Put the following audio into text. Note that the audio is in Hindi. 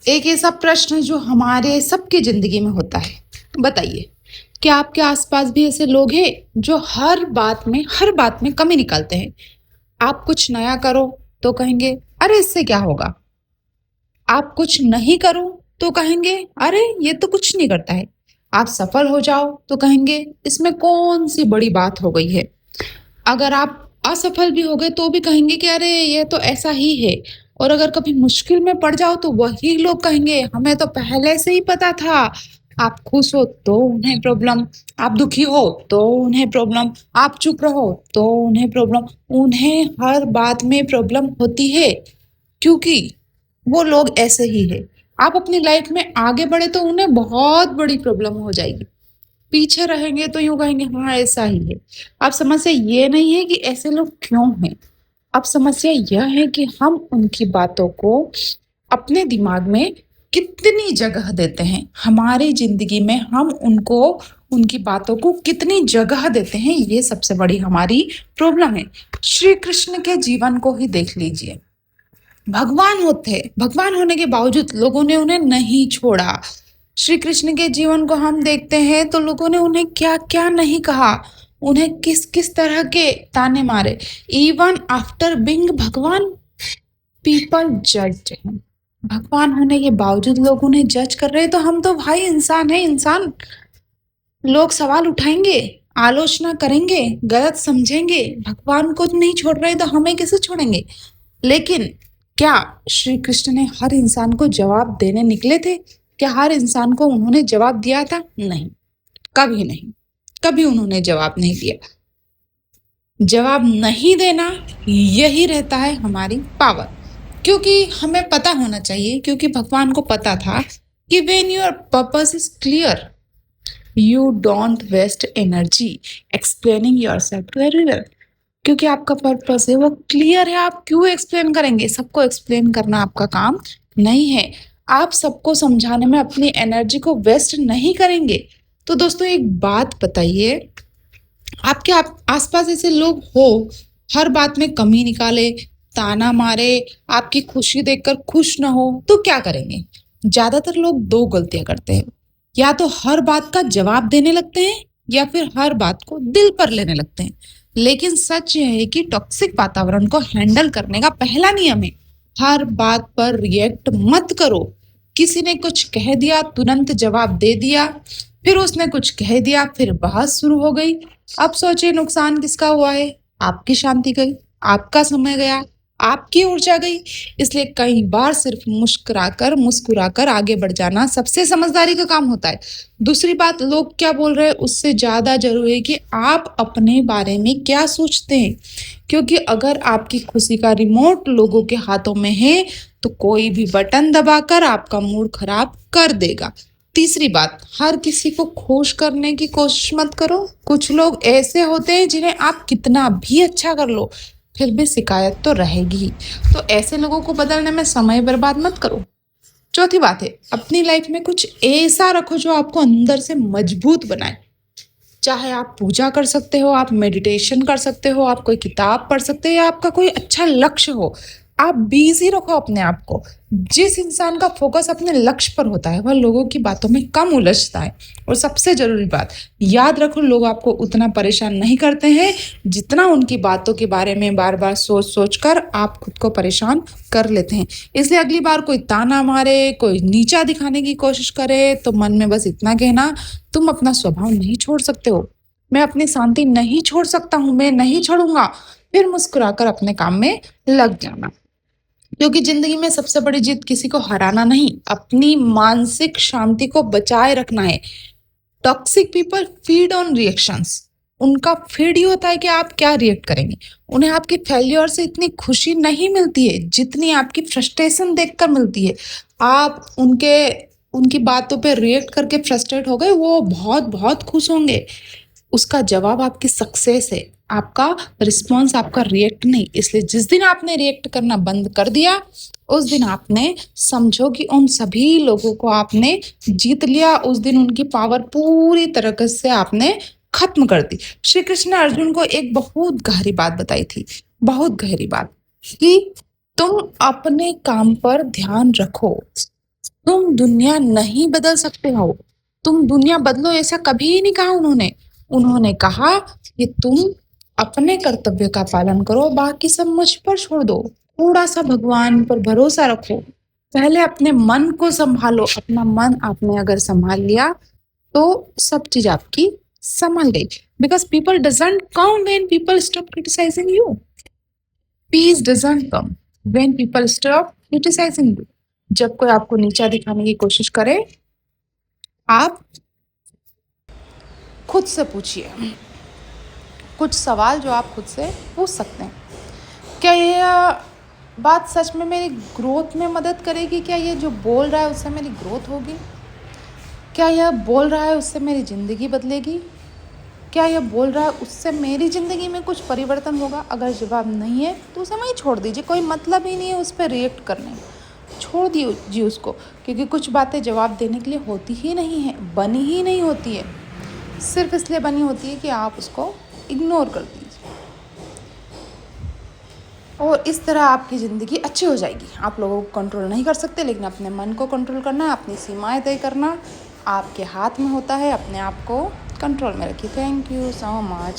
एक ऐसा प्रश्न जो हमारे सबकी जिंदगी में होता है। बताइए, क्या आपके आसपास भी ऐसे लोग हैं जो हर बात में कमी निकालते हैं? आप कुछ नया करो तो कहेंगे, अरे इससे क्या होगा। आप कुछ नहीं करो तो कहेंगे, अरे ये तो कुछ नहीं करता है। आप सफल हो जाओ तो कहेंगे, इसमें कौन सी बड़ी बात हो गई है। अगर आप असफल भी हो गए तो भी कहेंगे कि अरे ये तो ऐसा ही है। और अगर कभी मुश्किल में पड़ जाओ तो वही लोग कहेंगे, हमें तो पहले से ही पता था। आप खुश हो तो उन्हें प्रॉब्लम, आप दुखी हो तो उन्हें प्रॉब्लम, आप चुप रहो तो उन्हें प्रॉब्लम। उन्हें हर बात में प्रॉब्लम होती है, क्योंकि वो लोग ऐसे ही है। आप अपनी लाइफ में आगे बढ़े तो उन्हें बहुत बड़ी प्रॉब्लम हो जाएगी। पीछे रहेंगे तो यूं कहेंगे, हाँ ऐसा ही है। अब समस्या ये नहीं है कि ऐसे लोग क्यों हैं। अब समस्या यह है कि हम उनकी बातों को अपने दिमाग में कितनी जगह देते हैं। हमारी जिंदगी में हम उनको, उनकी बातों को कितनी जगह देते हैं, ये सबसे बड़ी हमारी प्रॉब्लम है। श्री कृष्ण के जीवन को ही देख लीजिए। भगवान होने के बावजूद लोगों ने उन्हें नहीं छोड़ा। श्री कृष्ण के जीवन को हम देखते हैं तो लोगों ने उन्हें क्या क्या नहीं कहा, उन्हें किस किस तरह के ताने मारे। इवन आफ्टर बीइंग भगवान, पीपल जज हैं। भगवान होने के बावजूद लोग उन्हें जज कर रहे हैं। तो हम तो भाई इंसान है, इंसान। लोग सवाल उठाएंगे, आलोचना करेंगे, गलत समझेंगे। भगवान को नहीं छोड़ रहे तो हमें कैसे छोड़ेंगे। लेकिन क्या श्री कृष्ण ने हर इंसान को जवाब देने निकले थे? क्या हर इंसान को उन्होंने जवाब दिया था? नहीं, कभी नहीं। कभी उन्होंने जवाब नहीं दिया। जवाब नहीं देना, यही रहता है हमारी पावर। क्योंकि हमें पता होना चाहिए, क्योंकि भगवान को पता था कि when your purpose is clear, you don't waste energy explaining yourself to everyone. क्योंकि आपका पर्पस है वो क्लियर है, आप क्यों एक्सप्लेन करेंगे। सबको एक्सप्लेन करना आपका काम नहीं है। आप सबको समझाने में अपनी एनर्जी को वेस्ट नहीं करेंगे। तो दोस्तों एक बात बताइए, आपके आसपास ऐसे लोग हो, हर बात में कमी निकाले, ताना मारे, आपकी खुशी देखकर खुश ना हो, तो क्या करेंगे? ज्यादातर लोग दो गलतियां करते हैं। या तो हर बात का जवाब देने लगते हैं, या फिर हर बात को दिल पर लेने लगते हैं। लेकिन सच यह है कि टॉक्सिक वातावरण को हैंडल करने का पहला नियम है, हर बात पर रिएक्ट मत करो। किसी ने कुछ कह दिया, तुरंत जवाब दे दिया, फिर उसने कुछ कह दिया, फिर बहस शुरू हो गई। अब सोचिए नुकसान किसका हुआ है? आपकी शांति गई, आपका समय गया, आपकी ऊर्जा गई। इसलिए कई बार सिर्फ मुस्कुराकर आगे बढ़ जाना सबसे समझदारी का काम होता है। दूसरी बात, लोग क्या बोल रहे हैं उससे ज्यादा जरूरी है कि आप अपने बारे में क्या सोचते हैं। क्योंकि अगर आपकी खुशी का रिमोट लोगों के हाथों में है तो कोई भी बटन दबाकर आपका मूड खराब कर देगा। तीसरी बात, हर किसी को खुश करने की कोशिश मत करो। कुछ लोग ऐसे होते हैं जिन्हें आप कितना भी अच्छा कर लो, फिर भी शिकायत तो रहेगी ही। तो ऐसे लोगों को बदलने में समय बर्बाद मत करो। चौथी बात है, अपनी लाइफ में कुछ ऐसा रखो जो आपको अंदर से मजबूत बनाए। चाहे आप पूजा कर सकते हो, आप मेडिटेशन कर सकते हो, आप कोई किताब पढ़ सकते हो, या आपका कोई अच्छा लक्ष्य हो। आप बिजी रखो अपने आप को। जिस इंसान का फोकस अपने लक्ष्य पर होता है वह लोगों की बातों में कम उलझता है। और सबसे जरूरी बात, याद रखो, लोग आपको उतना परेशान नहीं करते हैं जितना उनकी बातों के बारे में बार बार सोच सोच कर आप खुद को परेशान कर लेते हैं। इसलिए अगली बार कोई ताना मारे, कोई नीचा दिखाने की कोशिश करे तो मन में बस इतना कहना, तुम अपना स्वभाव नहीं छोड़ सकते हो, मैं अपनी शांति नहीं छोड़ सकता हूँ, मैं नहीं छोड़ूंगा। फिर मुस्कुराकर अपने काम में लग जाना। क्योंकि जिंदगी में सबसे बड़ी जीत किसी को हराना नहीं, अपनी मानसिक शांति को बचाए रखना है। Toxic people feed on reactions. उनका फीड ही होता है कि आप क्या रिएक्ट करेंगे। उन्हें आपकी फेल्योर से इतनी खुशी नहीं मिलती है जितनी आपकी फ्रस्ट्रेशन देखकर मिलती है। आप उनकी बातों पे रिएक्ट करके फ्रस्ट्रेट हो गए, वो बहुत बहुत खुश होंगे। उसका जवाब आपकी सक्सेस है, आपका रिस्पॉन्स, आपका रिएक्ट नहीं। इसलिए जिस दिन आपने रिएक्ट करना बंद कर दिया, उस दिन आपने समझो कि उन सभी लोगों को आपने जीत लिया। उस दिन उनकी पावर पूरी तरह से आपने खत्म कर दी। श्री कृष्ण ने अर्जुन को एक बहुत गहरी बात बताई थी, बहुत गहरी बात, कि तुम अपने काम पर ध्यान रखो, तुम दुनिया नहीं बदल सकते हो, तुम दुनिया बदलो ऐसा कभी नहीं कहा उन्होंने। उन्होंने कहा कि तुम अपने कर्तव्य का पालन करो, बाकी सब मुझ पर छोड़ दो। थोड़ा सा भगवान पर भरोसा रखो, पहले अपने मन को संभालो। अपना मन आपने अगर संभाल लिया तो सब चीज आपकी संभल गई। Because people doesn't come when people stop criticising you. Peace doesn't come when people stop criticising you. जब कोई आपको नीचा दिखाने की कोशिश करे, आप खुद से पूछिए कुछ सवाल जो आप खुद से पूछ सकते हैं। क्या ये बात सच में मेरी ग्रोथ में मदद करेगी? क्या ये जो बोल रहा है उससे मेरी ग्रोथ होगी? क्या यह बोल रहा है उससे मेरी ज़िंदगी बदलेगी? क्या यह बोल रहा है उससे मेरी ज़िंदगी में कुछ परिवर्तन होगा? अगर जवाब नहीं है तो उसे वहीं छोड़ दीजिए, कोई मतलब ही नहीं है उस पर रिएक्ट करने का। छोड़ दीजिए उसको, क्योंकि कुछ बातें जवाब देने के लिए होती ही नहीं है, बनी ही नहीं होती है। सिर्फ इसलिए बनी होती है कि आप उसको इग्नोर कर दीजिए, और इस तरह आपकी ज़िंदगी अच्छी हो जाएगी। आप लोगों को कंट्रोल नहीं कर सकते, लेकिन अपने मन को कंट्रोल करना, अपनी सीमाएं तय करना आपके हाथ में होता है। अपने आप को कंट्रोल में रखिए। Thank you so much.